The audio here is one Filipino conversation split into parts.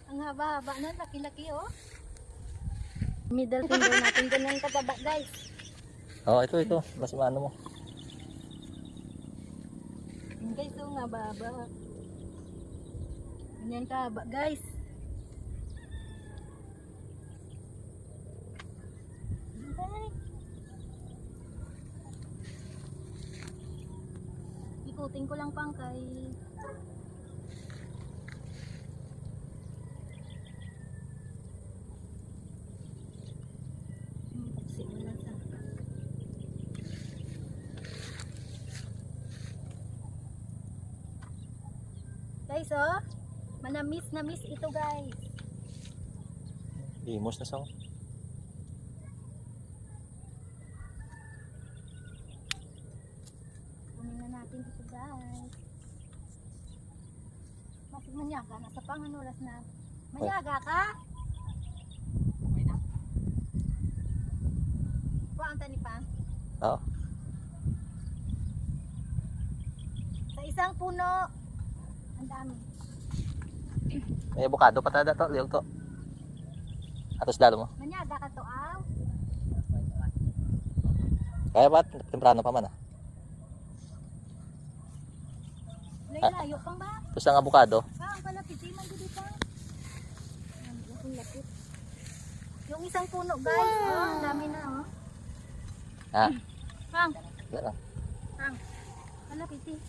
Ang haba-haba na, laki-laki oh. Middle finger natin, ganyan kataba guys. Oo, ito. Mas maano mo. Yan guys, oh, ang haba-haba. Ganyan kahaba guys. Okay. Ikutin ko lang pang kay guys, oh. Manamis na miss ito guys. Limos na sa. Kunin na natin ito guys. Bakit manyaga? Nasa pangan oras na. Manyaga ka? Kuhaan tani pa? Oo. Sa isang puno. Ang dami. May avocado patada to, liyog to. Atos dalo mo. Manyaga ka to aw. Kaya ba temprano pa man ah. Layo pang ba? Tapos ang avocado. Ang palapit, di man dito pa. Ang lapit. Yung isang puno guys, oh, ang dami na oh. Ah. Pang, Wala. pang. Malapit eh.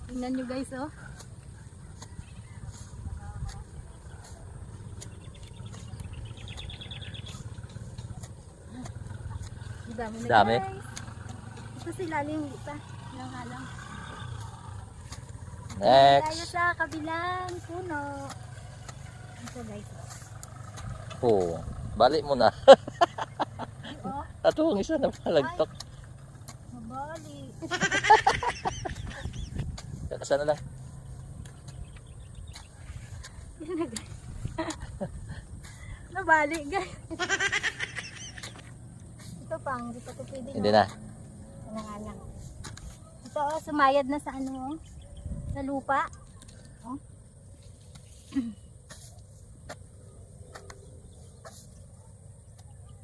Tingnan nyo guys oh. Dami na Dami. guys. Ito sila yung pa. Lang halang. Tayo Next. sa kabilang puno. Ito guys. Oh, balik mo na. Oh, Ato ang isa na malagtok. mabali. Kakasa na lang. Nabali guys. Ito pang, di pa ito pwede. Hindi na. Alang-alang. Ito oh, sumayad na sa ano oh. Sa lupa. Oh.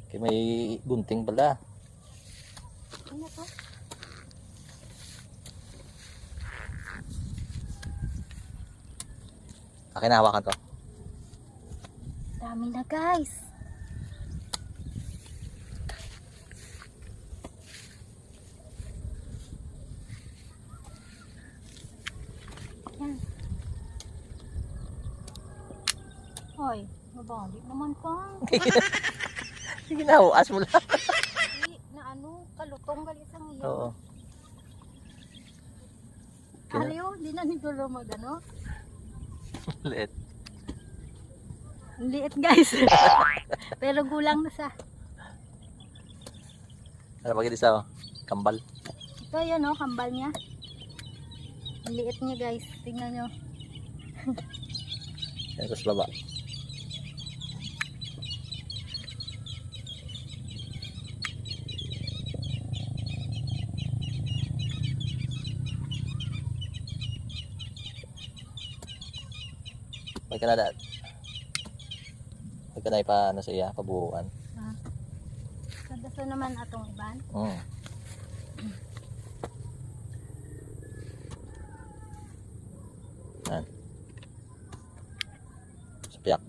Okay, may gunting pala. Ano to? Akin na hawakan to. Dami na guys. Yan. Hoy, mabalik naman pang. Sige na, huas mo lang. Hindi, na ano, kalutong galit sa iyo. Oo. Aliyo, di na ni Dulo magano. Liit. Ang liit guys. Pero gulang na sa. Ano pag isa oh? Kambal. Ito yun oh, kambal niya. Ang liit niya guys. Tingnan nyo. Yan sa baba. May ka na dad. May ka na ipa ano sa iya, pabuhuan. Kadaso naman atong iban. Yan. Sapiak.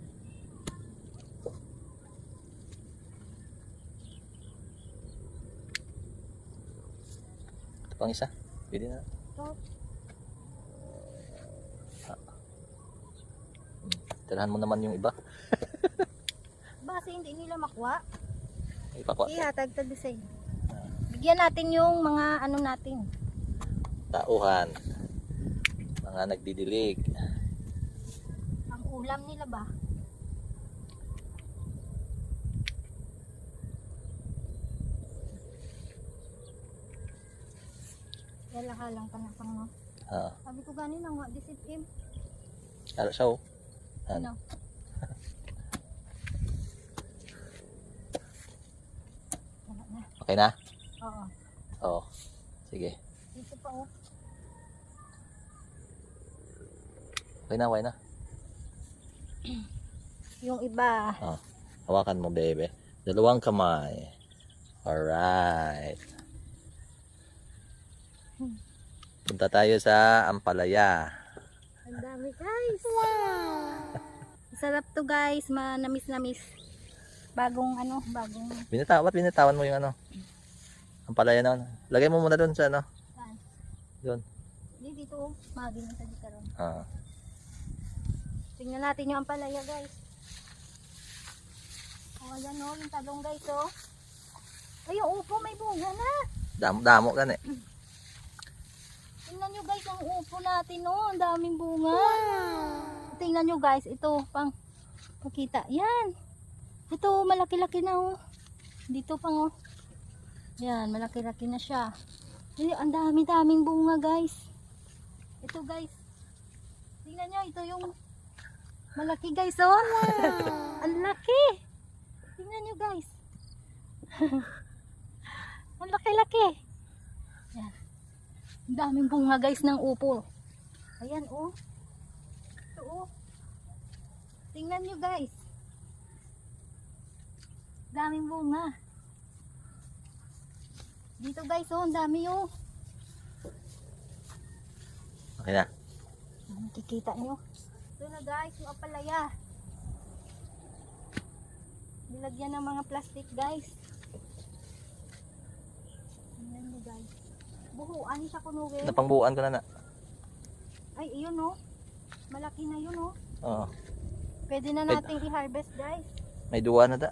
Ito pang isa. Pwede na. Ito. Tirahan mo naman yung iba. Base hindi nila makuha. Ipakwa. Ihatag tag sa inyo. Bigyan natin yung mga ano natin. Tauhan. Mga nagdidilig. Ang ulam nila ba? Halang pa na pang no. Sabi ko ganin ang wa disip im. Ano siya oh. Ano? Wala na. Okay na? Oo. Oo. Sige. Dito pa oh. Okay na, okay na. Yung iba. Oh, hawakan mo, bebe. Dalawang kamay. Alright. Punta tayo sa Ampalaya. Ang dami guys. Wow! Sarap to guys, manamis-namis. Bagong Binitawan mo yung ano. Ampalaya na. Lagay mo muna doon sa ano. saan? Doon. Hindi dito, maging sa dito ron. Ah. Tingnan natin yung ampalaya guys. Oh, ayan oh, yung talong guys oh. Ay, yung upo may bunga na. Damo gani. Tingnan nyo guys ang upo natin oh, ang daming bunga. Wow. Tingnan nyo guys, ito pang pakita. Yan. Ito malaki-laki na oh. Dito pang oh. Yan, malaki-laki na siya. Ay, ang dami-daming bunga guys. Ito guys. Tingnan nyo, ito yung malaki guys oh. Wow. Ang laki. Tingnan nyo guys. Ang laki-laki. Yan. Ang daming bunga guys ng upo. Ayan oh. Ito oh. Tingnan nyo guys. Daming bunga. Dito guys oh, ang dami oh. Okay na. Nakikita nyo. Ito na guys, yung apalaya. Nilagyan ng mga plastic guys. Tingnan nyo guys. Buhuan siya kunugin. Napangbuuan ko na. Ay, iyon oh. Malaki na yun oh. Oo. Pwede na nating i-harvest guys. May duwa na da.